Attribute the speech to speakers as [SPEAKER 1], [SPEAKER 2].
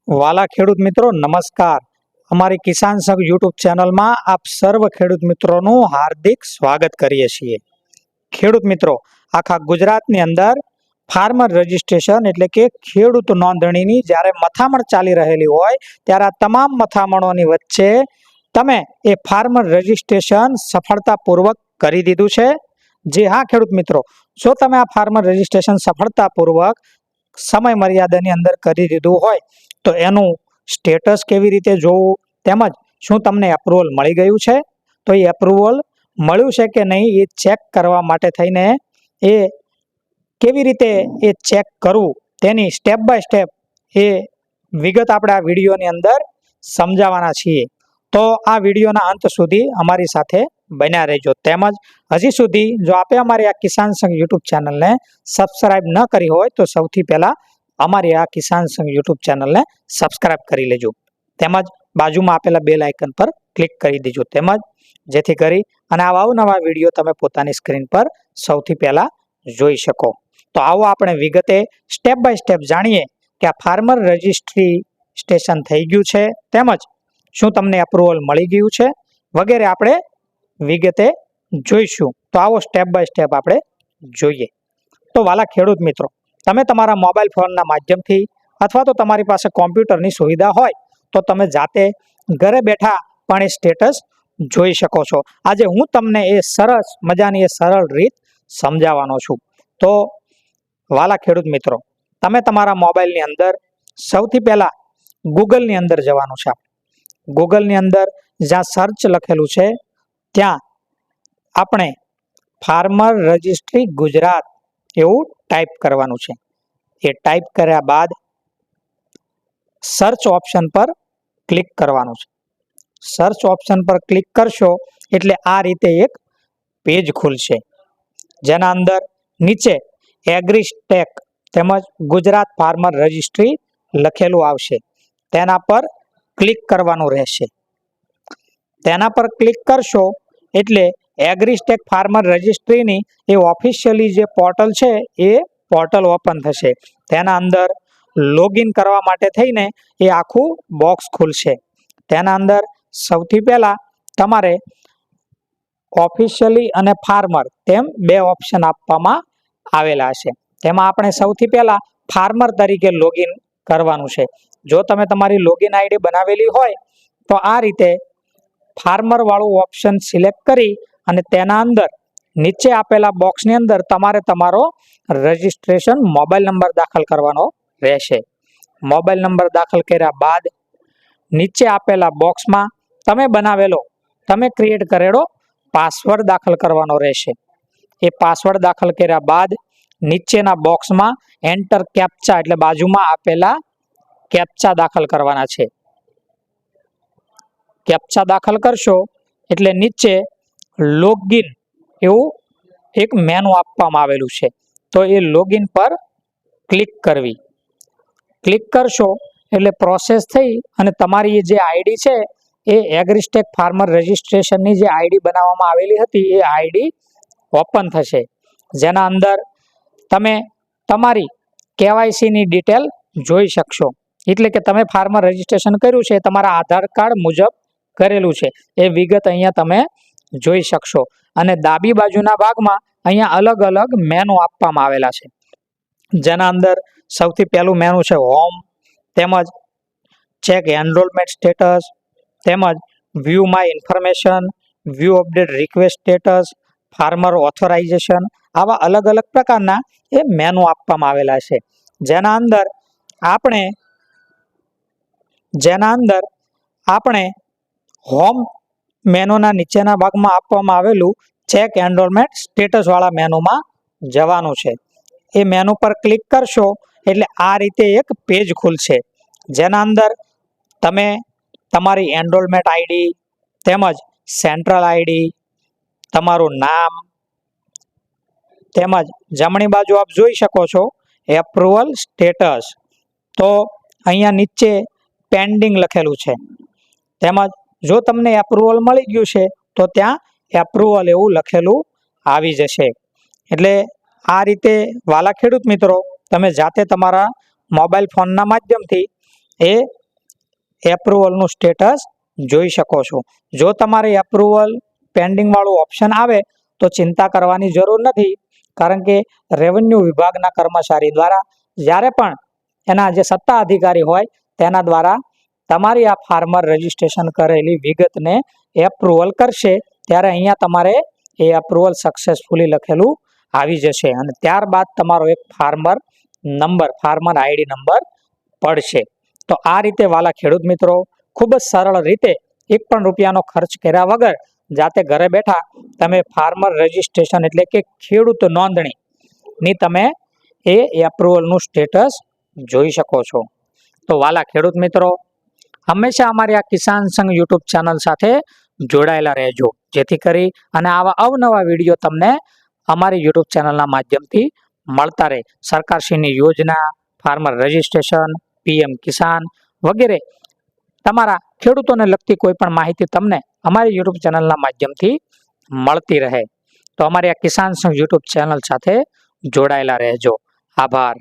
[SPEAKER 1] વાલા ખેડૂત મિત્રો નમસ્કાર. અમારી કિસાન સંઘ યુટ્યુબ ચેનલમાં આપ સર્વ ખેડૂત મિત્રોનું હાર્દિક સ્વાગત કરીએ છીએ. ખેડૂત મિત્રો, આખા ગુજરાતની અંદર ફાર્મર રજિસ્ટ્રેશન એટલે કે ખેડૂત નોંધણીની જ્યારે મથામણ ચાલી રહેલી હોય ત્યારે આ તમામ મથામણોની વચ્ચે તમે એ ફાર્મર રજિસ્ટ્રેશન સફળતાપૂર્વક કરી દીધું છે. જી હા ખેડૂત મિત્રો, જો તમે આ ફાર્મર રજિસ્ટ્રેશન સફળતાપૂર્વક સમય મર્યાદાની અંદર કરી દીધું હોય તો એનું સ્ટેટસ કેવી રીતે જોવું, તેમજ શું તમને એપ્રુવલ મળી ગયું છે, તો એ એપ્રુવલ મળ્યું છે કે નહીં એ ચેક કરવા માટે થઈને એ કેવી રીતે એ ચેક કરવું તેની સ્ટેપ બાય સ્ટેપ એ વિગત આપણે આ વિડીયોની અંદર સમજાવવાના છીએ. તો આ વિડીયોના અંત સુધી અમારી સાથે બન્યા રહેજો. તેમજ હજી સુધી જો આપે અમારી આ કિસાન સંઘ યુટ્યુબ ચેનલને સબસ્ક્રાઇબ ન કરી હોય તો સૌથી પહેલા અમારી આ કિસાન સંઘ યુટ્યુબ ચેનલને સબસ્ક્રાઇબ કરી લેજો. તેમજ બાજુમાં આપેલા બેલ આઇકન પર ક્લિક કરી દેજો. તેમજ જેથી કરી અને આવા અવનવા વિડીયો તમે પોતાની સ્ક્રીન પર સૌથી પહેલા જોઈ શકો. તો આવો આપણે વિગતે સ્ટેપ બાય સ્ટેપ જાણીએ કે આ ફાર્મર રજિસ્ટ્રી સ્ટેશન થઈ ગયું છે, તેમજ શું તમને એપ્રુવલ મળી ગયું છે વગેરે આપણે વિગતે જોઈશું. તો આવો સ્ટેપ બાય સ્ટેપ આપણે જોઈએ. તો વાલા ખેડૂત મિત્રો, તમે તમારા મોબાઈલ ફોનના માધ્યમથી અથવા તો તમારી પાસે કોમ્પ્યુટરની સુવિધા હોય તો તમે જાતે ઘરે બેઠા પણ એ સ્ટેટસ જોઈ શકો છો. આજે હું તમને એ સરસ મજાની એ સરળ રીત સમજાવવાનો છું. તો વાલા ખેડૂત મિત્રો, તમે તમારા મોબાઈલની અંદર સૌથી પહેલા ગૂગલની અંદર જવાનું છે. ગૂગલની અંદર જ્યાં સર્ચ લખેલું છે ત્યાં આપણે ફાર્મર રજિસ્ટ્રી ગુજરાત એવું ટાઈપ કરવાનું છે. એ ટાઈપ કર્યા બાદ સર્ચ ઓપ્શન પર ક્લિક કરવાનું છે. સર્ચ ઓપ્શન પર ક્લિક કરશો એટલે આ રીતે એક પેજ ખુલશે, જેના અંદર નીચે એગ્રીસ્ટેક તેમજ ગુજરાત ફાર્મર રજિસ્ટ્રી લખેલું આવશે. તેના પર ક્લિક કરવાનું રહેશે. તેના પર ક્લિક કરશો એટલે એગ્રીસ્ટેક ફાર્મર રજિસ્ટ્રીની એ ઓફિશિયલી જે પોર્ટલ છે એ પોર્ટલ ઓપન થશે. તેના અંદર લોગિન કરવા માટે થઈને એ આખું બોક્સ ખુલશે. તેના અંદર સૌથી પહેલા તમારે ઓફિશિયલી અને ફાર્મર તેમ બે ઓપ્શન આપવામાં આવેલા હશે. તેમાં આપણે સૌથી પહેલા ફાર્મર તરીકે લોગિન કરવાનું છે. જો તમે તમારી લોગિન આઈડી બનાવેલી હોય તો આ રીતે ફાર્મર વાળું ઓપ્શન સિલેક્ટ કરી અને તેના અંદર નીચે આપેલા બોક્સની અંદર તમારે તમારો રજિસ્ટ્રેશન મોબાઈલ નંબર દાખલ કરવાનો રહેશે. મોબાઈલ નંબર દાખલ કર્યા બાદ નીચે આપેલા બોક્સમાં તમે ક્રિએટ કરેલો પાસવર્ડ દાખલ કરવાનો રહેશે. એ પાસવર્ડ દાખલ કર્યા બાદ નીચેના બોક્સમાં એન્ટર કેપ્ચા એટલે બાજુમાં આપેલા કેપ્ચા દાખલ કરવાના છે. કેપ્ચા દાખલ કરશો એટલે નીચે લોગિન એવું એક મેનુ આપવામાં આવેલું છે. તો એ લોગિન પર ક્લિક કરવી. ક્લિક કરશો એટલે પ્રોસેસ થઈ અને તમારી જે આઈડી છે એ એગ્રીસ્ટેક ફાર્મર રજિસ્ટ્રેશનની જે આઈડી બનાવવામાં આવેલી હતી એ આઈડી ઓપન થશે, જેના અંદર તમે તમારી કેવાયસીની ડિટેલ જોઈ શકશો. એટલે કે તમે ફાર્મર રજિસ્ટ્રેશન કર્યું છે તમારા આધાર કાર્ડ મુજબ કરેલું છે એ વિગત અહીંયા તમે જોઈ શકશો. અને ડાબી બાજુના ભાગમાં અહીંયા અલગ અલગ મેનુ આપવામાં આવેલા છે, જેના અંદર સૌથી પહેલું મેનુ છે હોમ, તેમજ ચેક એનરોલમેન્ટ સ્ટેટસ, તેમજ view my information, view update request status, farmer authorisation. આવા અલગ અલગ પ્રકારના એ મેનુ આપવામાં આવેલા છે, જેના અંદર આપણે હોમ મેનુના નીચેના ભાગમાં આપવામાં આવેલું ચેક એનરોલમેન્ટ સ્ટેટસ વાળા મેનુમાં જવાનું છે. એ મેનુ પર ક્લિક કરશો એટલે આ રીતે એક પેજ ખુલશે, જેના અંદર તમે તમારી એનરોલમેન્ટ આઈડી તેમજ સેન્ટ્રલ આઈડી, તમારું નામ, તેમજ જમણી બાજુ આપ જોઈ શકો છો એપ્રુવલ સ્ટેટસ. તો અહીંયા નીચે પેન્ડિંગ લખેલું છે. તેમજ જો તમને એપ્રુવલ મળી ગયું છે તો ત્યાં એપ્રુવલ એવું લખેલું આવી જશે. એટલે આ રીતે વાલા ખેડૂત મિત્રો તમે જાતે તમારા મોબાઈલ ફોનના માધ્યમથી એ એપ્રુવલનું સ્ટેટસ જોઈ શકો છો. જો તમારે એપ્રુવલ પેન્ડિંગ વાળું ઓપ્શન આવે તો ચિંતા કરવાની જરૂર નથી, કારણ કે રેવન્યુ વિભાગના કર્મચારી દ્વારા જ્યારે પણ એના જે સત્તા અધિકારી હોય તેના દ્વારા તમારી આ ફાર્મર રજીસ્ટ્રેશન કરેલી વિગતને એપ્રુવલ કરશે, ત્યારે અહીંયા તમારે એ એપ્રુવલ સક્સેસફુલી લખેલું આવી જશે અને ત્યારબાદ તમારો એક ફાર્મર આઈડી નંબર પડશે. તો આ રીતે વાલા ખેડૂત મિત્રો, ખૂબ જ સરળ રીતે 1 પણ રૂપિયાનો ખર્ચ કર્યા વગર જાતે ઘરે બેઠા તમે ફાર્મર રજીસ્ટ્રેશન એટલે કે ખેડૂત નોંધણી ની તમે એ એપ્રુવલનું સ્ટેટસ જોઈ શકો છો. તો વાલા ખેડૂત મિત્રો, હંમેશા અમારી આ કિસાન સંઘ યુટ્યુબ ચેનલ સાથે જોડાયેલા રહેજો, જેથી કરી અને આવા અવનવા વિડીયો તમને અમારી યુટ્યુબ ચેનલના માધ્યમથી મળતા રહે. સરકારશ્રીની યોજના, ફાર્મર રજીસ્ટ્રેશન, પીએમ કિસાન વગેરે તમારા ખેડૂતોને લગતી કોઈ પણ માહિતી તમને અમારી યુટ્યુબ ચેનલના માધ્યમથી મળતી રહે. તો અમારી આ કિસાન સંઘ યુટ્યુબ ચેનલ સાથે જોડાયેલા રહેજો. આભાર.